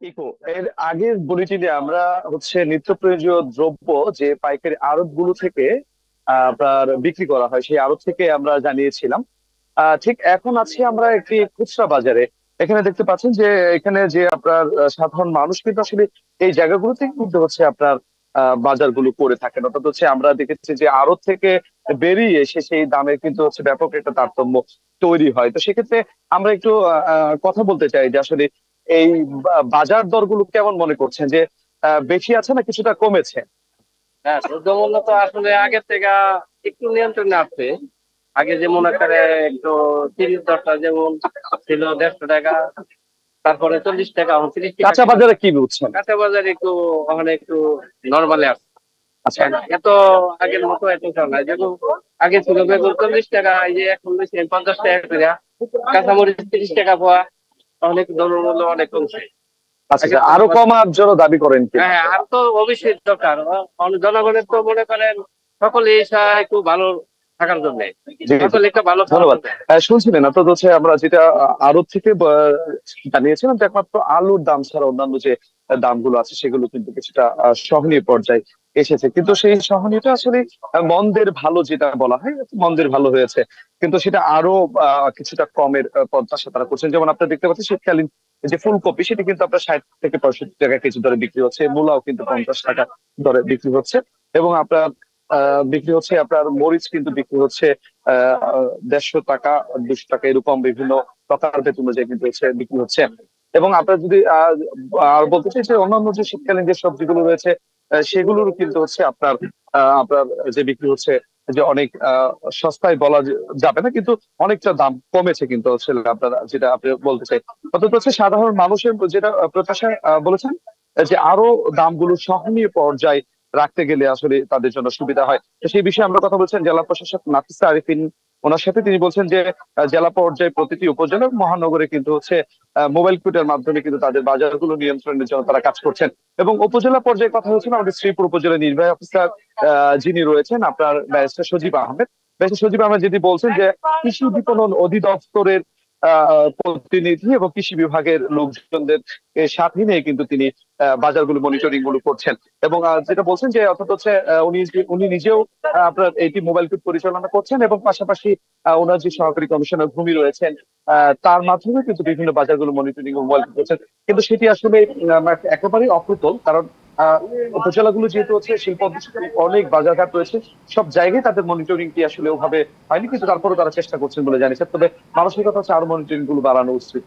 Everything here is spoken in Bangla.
ইকো এর আগের বুলেটিনে আমরা নিত্য প্রয়োজনীয় দ্রব্য যে পাইকারি আড়ত গুলো থেকে আপনার বিক্রি করা হয় সেই আড়ত থেকে আমরা জানিয়েছিলাম। ঠিক এখন আছি আমরা একটি খুচরা বাজারে। এখানে দেখতে পাচ্ছেন যে এখানে যে আপনার সাধারণ মানুষ কিন্তু আসলে এই জায়গাগুলো থেকে কিন্তু আপনার বাজারগুলো করে থাকেন, অর্থাৎ আমরা দেখেছি যে আড়ত থেকে বেরিয়ে এসে সেই দামে কিন্তু ব্যাপক একটা তারতম্য তৈরি হয়। তো সেক্ষেত্রে আমরা একটু কথা বলতে চাই যে আসলে এই বাজার দরগুলো কেমন মনে করছেন, যে বেশি আছে না কিছুটা কমেছে? হ্যাঁ, দ্রব্যমূল্য তো আসলে আগের থেকে একটু নিয়ন্ত্রণে আছে। আগে যেমন আকারে একটু চিনির দরটা যেমন ছিল 150 টাকা, তারপরে 40 টাকা, 30 টাকা কাঁচা ছিল। বাজারে কি বুঝছেন? কাঁচা বাজার একটু ওখানে একটু নর্মালি আছে। আচ্ছা। এত আগের মতো এত চল নাই, যেমন আগে ছিল বেগুন 40 টাকা, এই যে এখন বেশি 50 টাকা করে। কাঁচামরিচ 30 টাকা পোয়া, অনেক দ্রব্যমূল্য অনেক কমছে। আচ্ছা আগে আচ্ছা, তো আরো কমার জন্য দাবি করেন কিনা? হ্যাঁ, আর তো অবশ্যই দরকার। জনগণের তো মনে করেন সকলে একটু ভালো থাকার জন্য জি জি, সকলে একটা ভালো খাওয়ার ধন্যবাদ। জন্য। শুনছিলেন আপনার আমরা যেটা আড়ত থেকে জানিয়েছিলাম যে একমাত্র আলুর দাম ছাড়া অন্যান্য যে দামগুলো আছে সেগুলো কিন্তু কিছুটা সহনীয় পর্যায়ে এসেছে, কিন্তু সেই সহনীয়টা আসলে মন্দের ভালো যেটা বলা হয় মন্দের ভালো হয়েছে, কিন্তু সেটা আরো কিছুটা কমের প্রত্যাশা তারা করছেন। যেমন আপনারা দেখতে পাচ্ছেন শীতকালীন যে ফুলকপি সেটি কিন্তু আপনার 60 থেকে 65 টাকা কেজি দরে বিক্রি হচ্ছে, মূলাও কিন্তু 50 টাকা দরে বিক্রি হচ্ছে, এবং আপনার বিক্রি হচ্ছে আপনার মরিচ কিন্তু বিক্রি হচ্ছে 150 টাকা, 200 টাকা, এরকম বিভিন্ন প্রকার বেতন অনুযায়ী কিন্তু বিক্রি হচ্ছে। এবং আপনার যদি আর বলতে চাই যে অন্যান্য যে শীতকালীন যে সবজিগুলো রয়েছে সেগুলোর কিন্তু আপনার যে বিক্রি হচ্ছে যে অনেক সস্তায় বলা যাবে না, কিন্তু অনেকটা দাম কমেছে কিন্তু আপনারা যেটা আপনি বলতে চাই, অর্থাৎ সাধারণ মানুষের যেটা প্রত্যাশা বলেছেন যে আরো দামগুলো সহনীয় পর্যায়ে রাখতে গেলে আসলে তাদের জন্য সুবিধা হয়। তো সেই বিষয়ে আমরা কথা বলছেন জেলা প্রশাসক নাফিসা আরিফিন ওনার সাথে। তিনি বলছেন যে জেলা পর্যায়ে প্রতিটি উপজেলা মহানগরে কিন্তু মোবাইল কোর্টের মাধ্যমে কিন্তু তাদের বাজারগুলো নিয়ন্ত্রণের জন্য তারা কাজ করছেন। এবং উপজেলা পর্যায়ে কথা হচ্ছিল আমাদের শ্রীপুর উপজেলা নির্বাহী অফিসার যিনি রয়েছেন আপনার ব্যারিস্টার সজীব আহমেদ। ব্যারিস্টার সজীব আহমেদ যিনি বলছেন যে কৃষি বিপণন অধিদপ্তরের প্রতিনিধি এবং কৃষি বিভাগের লোকজনদের সাথে নিয়ে কিন্তু তিনি বাজারগুলো মনিটরিং গুলো করছেন। এবং যেটা বলছেন যে অর্থাৎ উনি উনি নিজেও আপনার এটি মোবাইল কোর্ট পরিচালনা করছেন, এবং পাশাপাশি ওনার যে সহকারী কমিশনার ভূমি রয়েছেন তার মাধ্যমে কিন্তু বিভিন্ন বাজারগুলো মনিটরিং ও মোবাইল করছেন। কিন্তু সেটি আসলে একেবারেই অপ্রতুল, কারণ আহ উপজেলাগুলো যেহেতু শিল্প অধ্যুষিত অনেক বাজারঘাট রয়েছে, সব জায়গায় তাদের মনিটরিং কি আসলে ওভাবে হয়নি, কিন্তু তারপরে তারা চেষ্টা করছেন বলে জানিয়েছেন। তবে মানসিকতা আরো মনিটরিং গুলো বাড়ানো উচিত।